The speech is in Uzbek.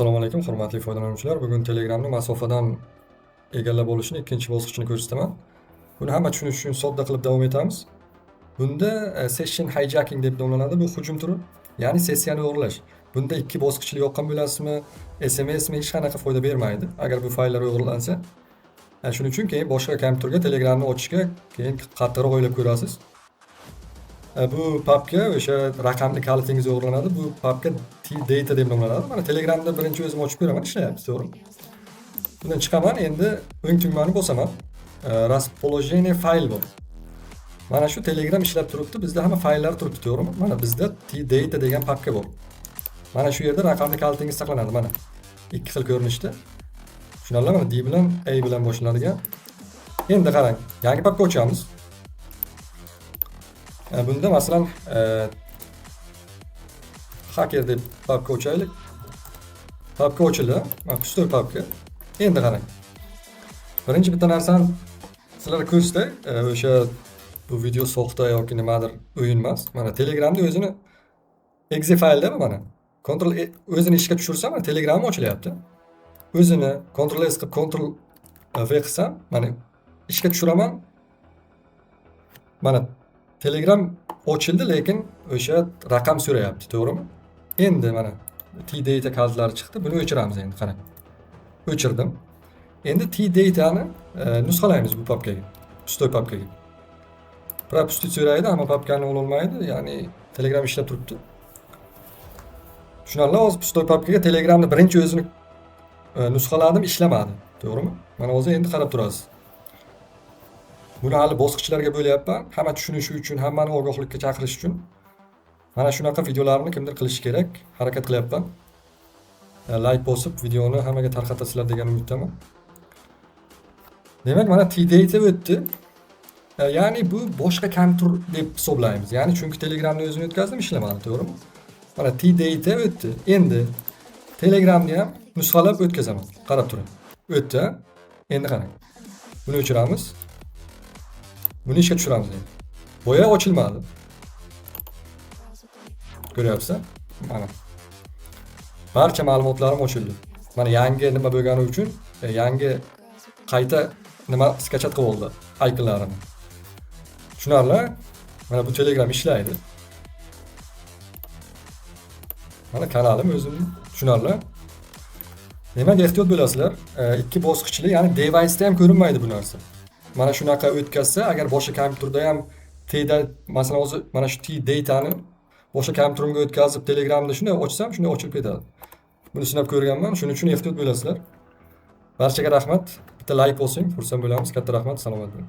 Assalomu alaykum, hurmatli foydalanuvchilar. Bugun Telegramni masofadan egallab olishni ikkinchi bosqichini ko'rsataman. Buni hamma tushunishi uchun sodda qilib davom etamiz. Bunda session hijacking deb nomlanadi bu hujum turi, ya'ni sessiyani o'g'irlash. Bunda ikki bosqichli yoqqan bilasizmi, SMSmi hech qanaqa foyda bermaydi agar bu fayllar o'g'irlansa. Shuning uchun keyin boshqa kompyuterga Telegramni ochishga keyin qattiqroq o'ylab ko'rasiz. Bu papka o'sha raqamli kalitingiz o'g'irlanadi. Bu papka T-Data deb nomlanadi. Mana Telegramda birinchi o'zim ochib ko'raman, ishlayapti, to'g'rimi? Bundan chiqaman, endi o'ng tugmani bosaman. Расположение fayl bor. Mana shu Telegram ishlab turibdi, bizda hamma fayllar turibdi, to'g'rimi? Mana bizda T-Data degan papka bor. Mana shu yerda raqamli kalitingiz saqlanadi, mana. Ikki xil ko'rinishda. Tushunarlimi? Mana D bilan A bilan boshlanadigan. Endi qarang, yangi papka ochamiz. Bunda masalan hacker deb papka ochaylik. Papka ochildi. Pustoy papka. Endi qarang. Birinchi bitta narsani sizlar ko'rsatay, o'sha bu video soxta yoki nimadir o'yin emas. Mana Telegramda o'zini exe faylda mana. Ctrl o'zini ishga tushirsam, mana Telegramim ochilyapti. O'zini Ctrl S qilib Ctrl V qilsam, mana ishga tushiraman. Mana Telegram ochildi, lekin o'sha raqam so'rayapti, to'g'rimi? Endi mana T-Data kalitlari chiqdi. Buni o'chiramiz endi, qarang. O'chirdim. Endi T-Datani nusxalaymiz bu papkaga. Pustoy papkaga. Propustit so'raydi, ammo papkani ololmaydi, ya'ni Telegram ishlab turibdi. Tushunarli, hozir pustoy papkaga Telegramni birinchi o'zini nusxaladim, ishlamadi, to'g'rimi? Mana hozir endi qarab turasiz. Buni hali bosqichlarga bo'lyapman. Hamma tushunishi uchun, hammani ogohlikka chaqirish uchun. Mana shunaqa videolarni kimdir qilishi kerak. Harakat qilyapman. Like bosib, videoni hammaga tarqatasizlar degan umiddaman. Demak, mana T-Data o'tdi. Ya'ni bu boshqa kompyuter deb hisoblaymiz. Ya'ni chunki Telegramni o'zini o'tkazdim, ishlamadi, to'g'rimi? Mana T-Data o'tdi. Endi Telegramni ham nusxalab o'tkazaman. Qarab turing. O'tdi. Endi qarang. Buni o'chiramiz. Buni ishga tushiramiz endi. Boya ochilmadi. Ko'ryapsiz? Mana. Barcha ma'lumotlarim ochildi. Mana yangi nima bo'lgani uchun yangi qayta nima skachat qilib oldi ikonlarini. Tushunarli? Mana bu Telegram ishlaydi. Mana kanalim o'zim, tushunarli? Demak, ehtiyot bo'lasizlar. Ikki bosqichli, ya'ni device'da ham ko'rinmaydi bu narsa. Mana shunaqa o'tkazsa, agar boshqa kompyuterda ham masalan hozir mana shu T-Datani boshqa kompyuterimga o'tkazib Telegramda shunday ochsam, shunday ochilib ketadi. Buni sinab ko'rganman, shuning uchun ehtiyot bo'lasizlar. Barchaga rahmat. Bitta like bosing, xursand bo'lamiz. Katta rahmat, salomat bo'ling.